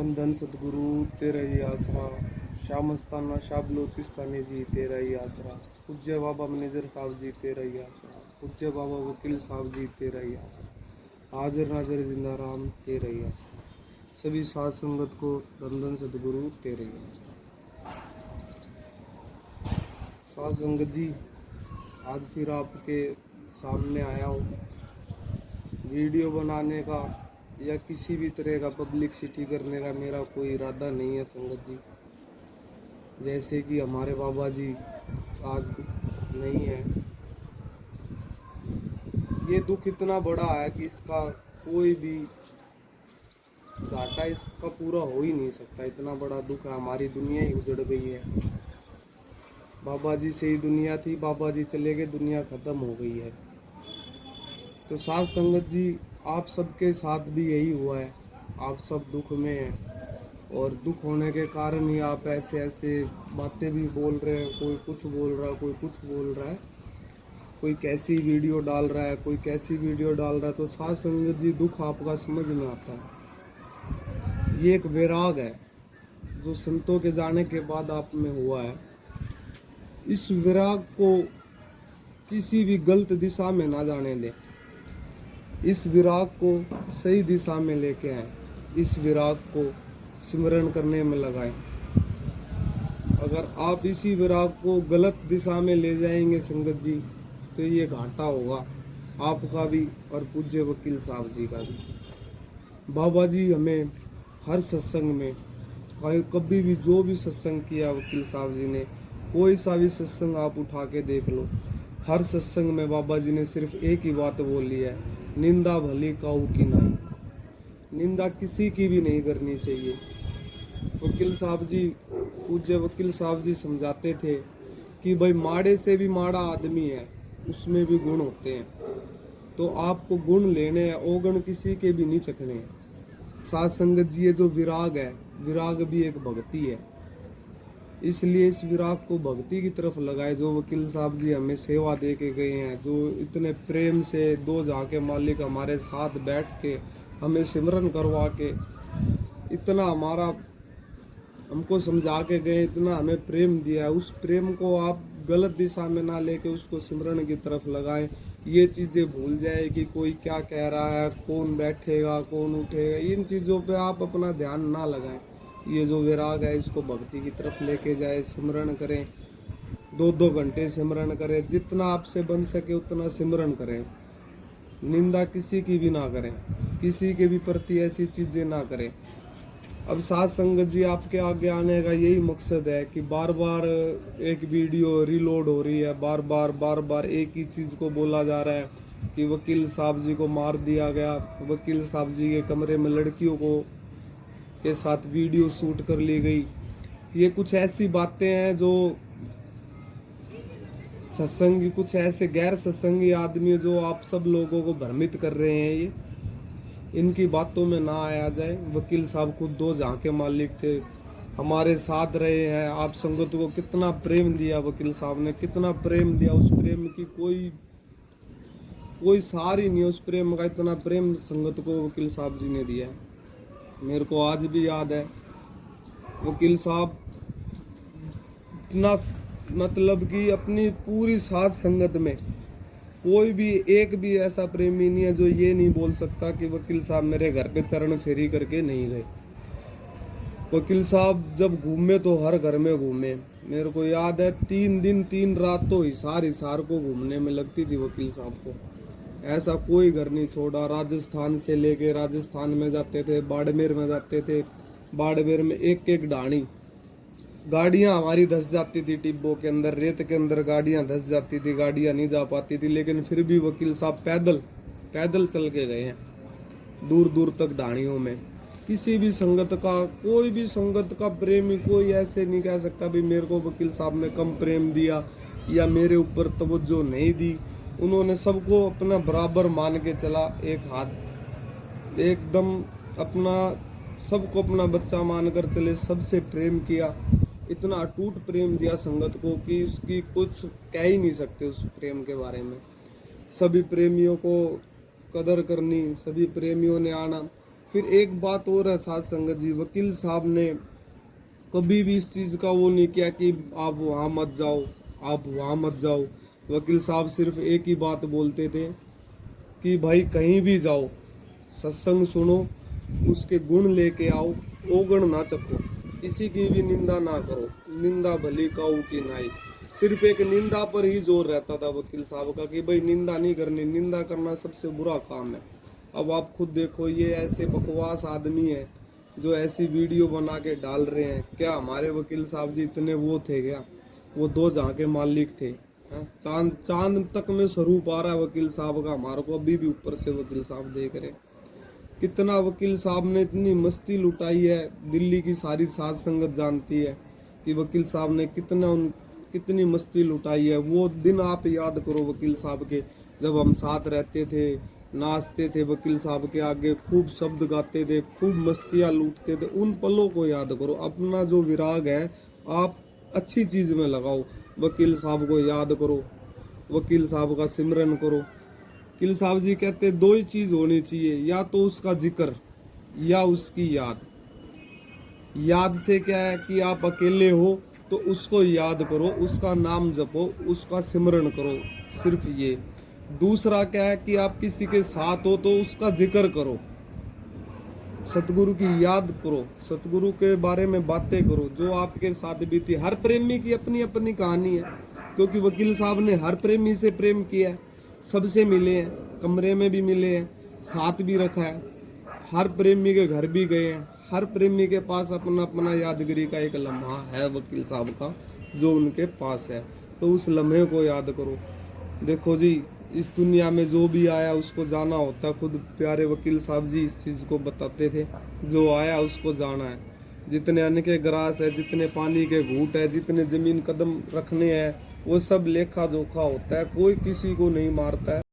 धन धन सद्गुरु तेरा ही आसरा, श्याम स्थाना शाबलोचिस्तानी जी तेरा ही आसरा, पूज्य बाबा मैनेजर साहब जी तेरा ही आसरा, पूज्य बाबा वकील साहब जी तेरा ही आसरा, हाजिर नाजर जिंदा राम तेरा ही आसरा, सभी साध संगत को धन धन सद्गुरु तेरा ही आसरा। साध संगत जी, आज फिर आपके सामने आया हूँ। वीडियो बनाने का या किसी भी तरह का पब्लिसिटी करने का मेरा कोई इरादा नहीं है संगत जी। जैसे कि हमारे बाबा जी आज नहीं है, ये दुख इतना बड़ा है कि इसका कोई भी घाटा इसका पूरा हो ही नहीं सकता। इतना बड़ा दुख है, हमारी दुनिया ही उजड़ गई है। बाबा जी से ही दुनिया थी, बाबा जी चले गए, दुनिया खत्म हो गई है। तो साथ संगत जी, आप सबके साथ भी यही हुआ है। आप सब दुख में हैं और दुख होने के कारण ही आप ऐसे ऐसे बातें भी बोल रहे हैं। कोई कुछ बोल रहा है, कोई कुछ बोल रहा है, कोई कैसी वीडियो डाल रहा है, कोई कैसी वीडियो डाल रहा है। तो साथ संगत जी, दुख आपका समझ में आता है। ये एक वैराग है जो संतों के जाने के बाद आप में हुआ है। इस विराग को किसी भी गलत दिशा में ना जाने दें। इस विराग को सही दिशा में लेके आए। इस विराग को सिमरन करने में लगाएं। अगर आप इसी विराग को गलत दिशा में ले जाएंगे संगत जी, तो ये घाटा होगा आपका भी और पूज्य वकील साहब जी का भी। बाबा जी हमें हर सत्संग में, कभी भी जो भी सत्संग किया वकील साहब जी ने, कोई सा भी सत्संग आप उठा के देख लो, हर सत्संग में बाबा जी ने सिर्फ एक ही बात बोली है, निंदा भली काऊ की नहीं। निंदा किसी की भी नहीं करनी चाहिए। वकील साहब जी, पूज्य वकील साहब जी समझाते थे कि भाई माड़े से भी माड़ा आदमी है, उसमें भी गुण होते हैं। तो आपको गुण लेने हैं, अवगुण किसी के भी नहीं चखने हैं। साथ संगत जी, ये जो विराग है, विराग भी एक भक्ति है। इसलिए इस विराग को भक्ति की तरफ लगाए। जो वकील साहब जी हमें सेवा दे के गए हैं, जो इतने प्रेम से दो जहाँ के मालिक हमारे साथ बैठ के हमें सिमरन करवा के इतना हमारा हमको समझा के गए, इतना हमें प्रेम दिया, उस प्रेम को आप गलत दिशा में ना लेके उसको सिमरन की तरफ लगाएं। ये चीज़ें भूल जाए कि कोई क्या कह रहा है, कौन बैठेगा, कौन उठेगा, इन चीज़ों पे आप अपना ध्यान ना लगाएं। ये जो विराग है, इसको भक्ति की तरफ लेके जाए। सिमरन करें, 2-2 घंटे सिमरन करें, जितना आपसे बन सके उतना सिमरन करें। निंदा किसी की भी ना करें, किसी के भी प्रति ऐसी चीज़ें ना करें। अब साथ संगत जी, आपके आगे आने का यही मकसद है कि बार बार एक वीडियो रिलोड हो रही है, बार बार एक ही चीज़ को बोला जा रहा है कि वकील साहब जी को मार दिया गया, वकील साहब जी के कमरे में लड़कियों को के साथ वीडियो शूट कर ली गई। ये कुछ ऐसी बातें हैं जो सत्संगी, कुछ ऐसे गैर सत्संगी आदमी जो आप सब लोगों को भ्रमित कर रहे हैं, ये इनकी बातों में ना आया जाए। वकील साहब खुद दो जहाँ के मालिक थे, हमारे साथ रहे हैं। आप संगत को कितना प्रेम दिया, वकील साहब ने कितना प्रेम दिया, उस प्रेम की कोई सार ही नहीं। उस प्रेम का इतना प्रेम संगत को वकील साहब जी ने दिया। मेरे को आज भी याद है, वकील साहब इतना, मतलब कि अपनी पूरी साथ संगत में कोई भी एक भी ऐसा प्रेमी नहीं है जो ये नहीं बोल सकता कि वकील साहब मेरे घर पे चरण फेरी करके नहीं गए। वकील साहब जब घूमे तो हर घर में घूमे। मेरे को याद है 3 दिन 3 रात तो हिसार को घूमने में लगती थी वकील साहब को। ऐसा कोई घर नहीं छोड़ा। राजस्थान से लेके राजस्थान में जाते थे, बाड़मेर में जाते थे, बाड़मेर में एक ढाणी गाड़ियां हमारी धस जाती थी, टिब्बों के अंदर, रेत के अंदर गाड़ियां धस जाती थी, गाड़ियां नहीं जा पाती थी। लेकिन फिर भी वकील साहब पैदल चल के गए हैं दूर दूर तक ढाणियों में। किसी भी संगत का, कोई भी संगत का प्रेमी कोई ऐसे नहीं कह सकता भी मेरे को वकील साहब ने कम प्रेम दिया या मेरे ऊपर तवज्जो नहीं दी। उन्होंने सबको अपना बराबर मान के चला, एक हाथ एकदम अपना, सबको अपना बच्चा मानकर चले, सबसे प्रेम किया। इतना अटूट प्रेम दिया संगत को कि उसकी कुछ कह ही नहीं सकते उस प्रेम के बारे में। सभी प्रेमियों को कदर करनी, सभी प्रेमियों ने आना, फिर एक बात और है साथ संगत जी, वकील साहब ने कभी भी इस चीज़ का वो नहीं किया कि आप वहाँ मत जाओ, आप वहाँ मत जाओ। वकील साहब सिर्फ एक ही बात बोलते थे कि भाई कहीं भी जाओ, सत्संग सुनो, उसके गुण लेके आओ, ओगण ना चको, किसी की भी निंदा ना करो, निंदा भली काऊ की नाई। सिर्फ एक निंदा पर ही जोर रहता था वकील साहब का कि भाई निंदा नहीं करनी, निंदा करना सबसे बुरा काम है। अब आप खुद देखो, ये ऐसे बकवास आदमी है जो ऐसी वीडियो बना के डाल रहे हैं। क्या हमारे वकील साहब जी इतने वो थे क्या? वो दो जहाँ के मालिक थे। चांद चांद तक में स्वरूप आ रहा है वकील साहब का हमारे को, अभी भी ऊपर से वकील साहब देख रहे हैं। कितना वकील साहब ने इतनी मस्ती लुटाई है, दिल्ली की सारी साध संगत जानती है कि वकील साहब ने कितनी मस्ती लुटाई है। वो दिन आप याद करो वकील साहब के, जब हम साथ रहते थे, नाचते थे वकील साहब के आगे, खूब शब्द गाते थे, खूब मस्तियाँ लूटते थे। उन पलों को याद करो। अपना जो विराग है आप अच्छी चीज में लगाओ। वकील साहब को याद करो, वकील साहब का सिमरन करो। वकील साहब जी कहते दो ही चीज होनी चाहिए, या तो उसका जिक्र या उसकी याद। याद से क्या है कि आप अकेले हो तो उसको याद करो, उसका नाम जपो, उसका सिमरन करो, सिर्फ ये। दूसरा क्या है कि आप किसी के साथ हो तो उसका जिक्र करो, सतगुरु की याद करो, सतगुरु के बारे में बातें करो जो आपके साथ बीती। हर प्रेमी की अपनी अपनी कहानी है, क्योंकि वकील साहब ने हर प्रेमी से प्रेम किया है, सबसे मिले हैं, कमरे में भी मिले हैं, साथ भी रखा है, हर प्रेमी के घर भी गए हैं। हर प्रेमी के पास अपना अपना यादगिरी का एक लम्हा है वकील साहब का जो उनके पास है, तो उस लम्हे को याद करो। देखो जी, इस दुनिया में जो भी आया उसको जाना होता है। खुद प्यारे वकील साहब जी इस चीज़ को बताते थे, जो आया उसको जाना है। जितने अन्न के ग्रास है, जितने पानी के घूंट है, जितने जमीन कदम रखने हैं, वो सब लेखा जोखा होता है। कोई किसी को नहीं मारता है।